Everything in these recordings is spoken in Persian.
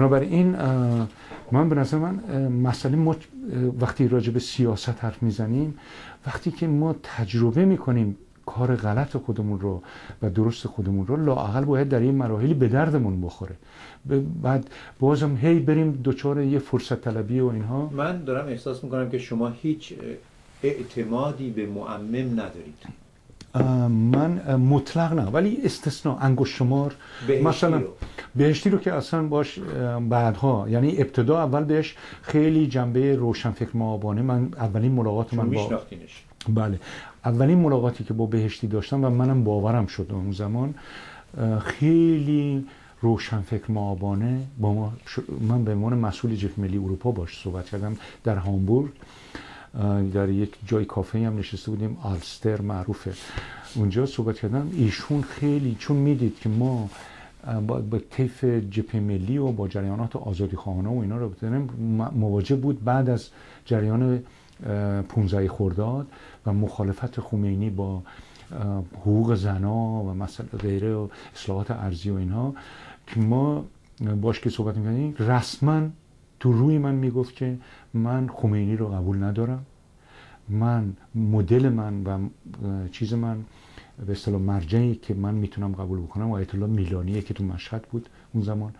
بنابراین من به نظر من مسئله ما وقتی راجع به سیاست حرف میزنیم، وقتی که ما تجربه میکنیم کار غلط خودمون رو و درست خودمون رو، لااقل باید در این مراحلی به دردمون بخوره. بعد بازم هی بریم دوچار یه فرصت طلبی و اینها. من دارم احساس میکنم که شما هیچ اعتمادی به معمم ندارید. من مطلق نه، ولی استثناء انگشت شمار. مثلا بهشتی رو که اصلا باش بعدها، یعنی ابتدا اول بهش خیلی جنبه روشنفکر مآبانه، من اولین ملاقات من با میشناختینش. بله، اولین ملاقاتی که با بهشتی داشتم و منم باورم شد اون زمان، خیلی روشنفکر مآبانه با ما. من به عنوان مسئول جبهه ملی اروپا باش صحبت کردم در هامبورگ، در یک جای کافه هم نشسته بودیم، آلستر معروفه، اونجا صحبت کردم. ایشون خیلی چون میدید که ما با طیف جبهه ملی و با جریانات آزادی خواهانه و اینا رو مواجه بود بعد از جریان 15 خرداد و مخالفت خمینی با حقوق زنا و مسائل غیره و اصلاحات ارضی و اینها، که ما باش که صحبت می‌کردیم رسما تو روی من میگفت که من خمینی رو قبول ندارم، من مدل من و چیز من به اصطلاح مرجعی که من میتونم قبول بکنم آیت الله میلانیه که تو مشهد بود اون زمان.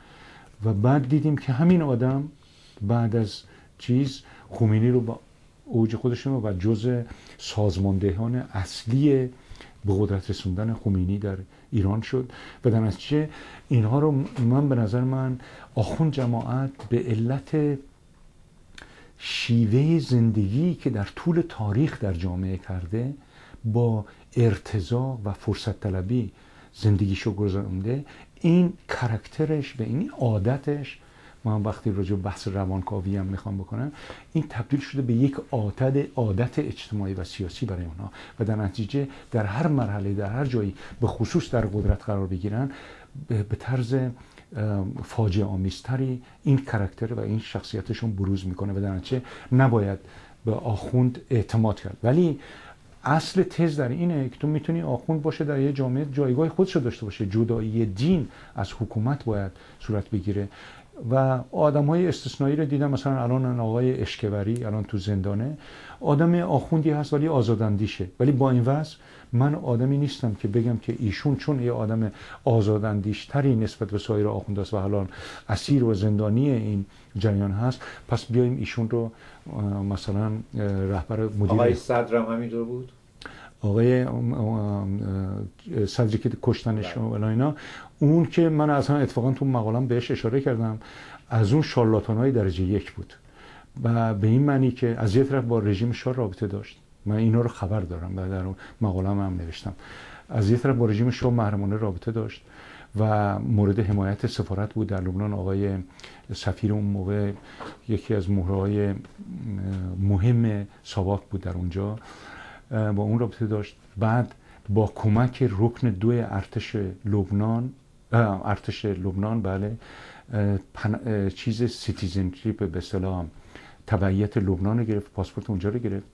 و بعد دیدیم که همین آدم بعد از چیز خمینی رو با اوج خودشون و جزء سازماندهان اصلی به قدرت رسوندن خمینی در ایران شد. و در نتیجه اینها رو من به نظر من آخوند جماعت به علت شیوه زندگی که در طول تاریخ در جامعه کرده، با ارتضاع و فرصت طلبی زندگیشو گذرونده، این کاراکترش به این عادتش، من وقتی راجع به بحث روانکاوی هم میخوام بکنم، این تبدیل شده به یک عادت اجتماعی و سیاسی برای اونها و در نتیجه در هر مرحله، در هر جایی به خصوص در قدرت قرار بگیرن، به طرز فاجعه آمیزتری این کاراکتر و این شخصیتشون بروز میکنه و در نتیجه نباید به آخوند اعتماد کرد. ولی اصل تز در اینه که تو میتونی آخوند باشه در یه جامعه جایگاه خودش رو داشته باشه، جدایی دین از حکومت باید صورت بگیره. و آدم‌های استثنایی رو دیدم، مثلا الان آقای اشکوری الان تو زندانه، آدم آخوندی هست ولی آزاداندیشه، ولی با این وضع من آدمی نیستم که بگم که ایشون چون یه آدم آزاداندیشتری نسبت به سایر آخونداست و الان اسیر و زندانی این جریان هست، پس بیایم ایشون رو مثلا رهبر مدیر. آقای صدر هم همینطور بود؟ آقای صدری که کشتنش و اینا، اون که من اصلا اتفاقا تو مقالم بهش اشاره کردم، از اون شارلاتان‌های درجه 1 بود و به این معنی که از یه طرف با رژیم شاه رابطه داشت، من اینا رو خبر دارم و در مقالم هم نوشتم، از یه طرف با رژیم شاه محرمانه رابطه داشت و مورد حمایت سفارت بود در لبنان. آقای سفیر اون موقع یکی از مهره‌های مهم ساواک بود در اونجا، با اون رابطه داشت. بعد با کمک رکن 2 ارتش لبنان بله چیز سیتیزنشیپ به اصطلاح تبعیت لبنان رو گرفت، پاسپورت اونجا رو گرفت.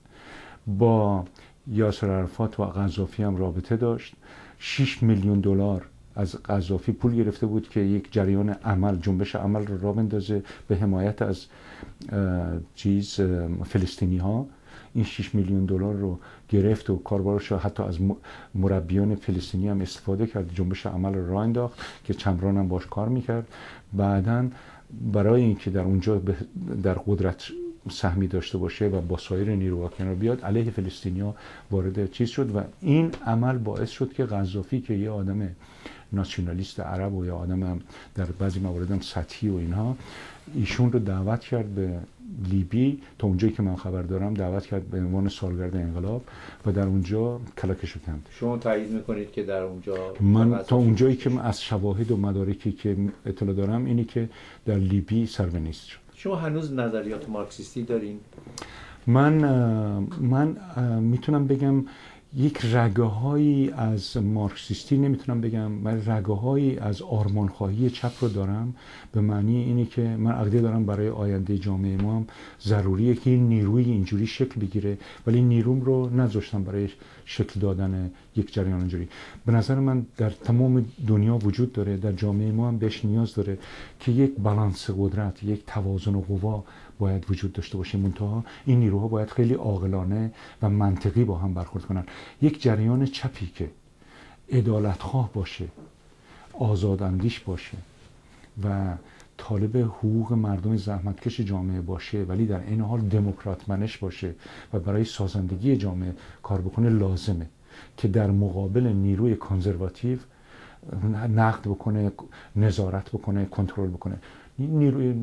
با یاسر عرفات و قذافی هم رابطه داشت. 6 میلیون دلار از قذافی پول گرفته بود که یک جریان عمل، جنبش عمل رو راه بندازه به حمایت از فلسطینی ها. این 6 میلیون دلار رو گرفت و کاربارش حتی از مربیان فلسطینی هم استفاده کرد، جنبش عمل رو راه انداخت که چمران هم باش کار میکرد. بعداً برای اینکه در اونجا در قدرت سهمی داشته باشه و با سایر نیروها کنار بیاد، علیه فلسطینیا وارد چیز شد و این عمل باعث شد که قذافی که یه آدم ناسیونالیست عرب و یا آدم هم در بعضی موارد هم سطحی و اینها، ایشون رو دعوت کرد به لیبی، تا اونجایی که من خبر دارم دعوت کرد به عنوان سالگرد انقلاب و در اونجا کلکشو کند. شما تایید میکنید که در اونجا؟ من تا اونجایی که من از شواهد و مدارکی که اطلاع دارم اینی که در لیبی سر به نیست شد. شما هنوز نظریات مارکسیستی دارین؟ من میتونم بگم یک رگه هایی از مارکسیستی نمیتونم بگم، من رگه هایی از آرمانخواهی چپ رو دارم، به معنی اینه که من عقیده دارم برای آینده جامعه ما هم ضروریه که این نیروی اینجوری شکل بگیره، ولی نیروم رو نذاشتم برای شکل دادن یک جریان اینجوری. به نظر من در تمام دنیا وجود داره، در جامعه ما هم بهش نیاز داره که یک بالانس قدرت، یک توازن و قوا باید وجود داشته باشه. منتها این نیروها باید خیلی عاقلانه و منطقی با هم برخورد کنن. یک جریان چپی که عدالتخواه باشه، آزاداندیش باشه و طالب حقوق مردم زحمتکش جامعه باشه، ولی در این حال دموکرات منش باشه و برای سازندگی جامعه کار بکنه، لازمه که در مقابل نیروی کانزرواتیو نقد بکنه، نظارت بکنه، کنترل بکنه. نیروی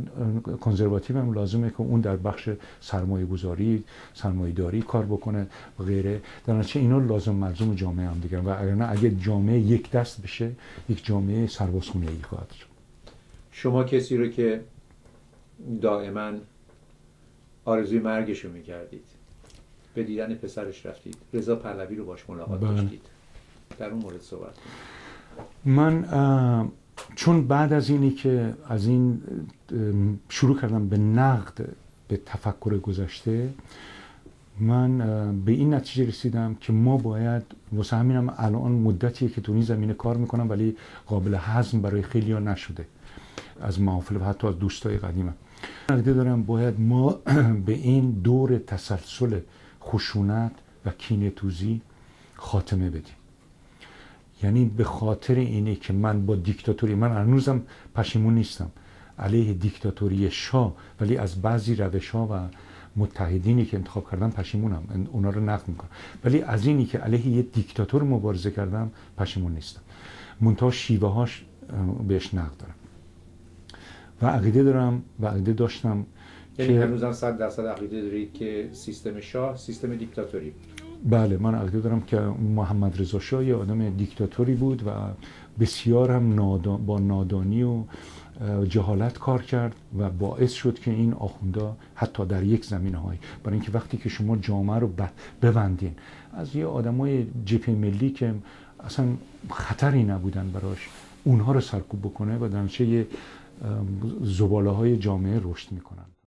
کنزرواتیو هم لازمه که اون در بخش سرمایه گذاری، سرمایه داری کار بکنه و غیره. در نتیجه اینا لازم ملزوم جامعه هم دیگر، و اگه جامعه یک دست بشه، یک جامعه سربازخونه ای خواهد شد. شما کسی رو که دائما آرزوی مرگشو میکردید، به دیدن پسرش رفتید، رضا پهلوی رو باش ملاقات داشتید، در اون مورد صحبت کنید. من چون بعد از اینی که از این شروع کردم به نقد به تفکر گذشته، من به این نتیجه رسیدم که ما باید، واسه همینم الان مدتیه که تو این زمینه کار میکنم ولی قابل هضم برای خیلی‌ها نشده از محافل و حتی از دوستای قدیمم. عقیده دارم باید ما به این دور تسلسل خشونت و کینه‌توزی خاتمه بدیم. یعنی به خاطر اینه که من با دیکتاتوری، من هنوزم پشیمون نیستم علیه دیکتاتوری شاه، ولی از بعضی روش‌ها و متحدینی که انتخاب کردم پشیمونم، اونا رو نقد میکنم، ولی از اینی که علیه یه دیکتاتور مبارزه کردم پشیمون نیستم. منتها شیوه هاش بهش نقد دارم و عقیده دارم و عقیده داشتم. یعنی هنوزم 100% عقیده دارید که سیستم شاه سیستم دیکتاتوری بود؟ بله، من عقیده دارم که محمد رضا شاه یه آدم دیکتاتوری بود و بسیار هم با نادانی و جهالت کار کرد و باعث شد که این آخوندا حتی در یک زمینه‌های، برای اینکه وقتی که شما جامعه رو ببندین از یه آدمای جبهه ملی که اصلا خطری نبودن براش، اونها رو سرکوب بکنه و در نتیجه زباله‌های جامعه رشد میکنن.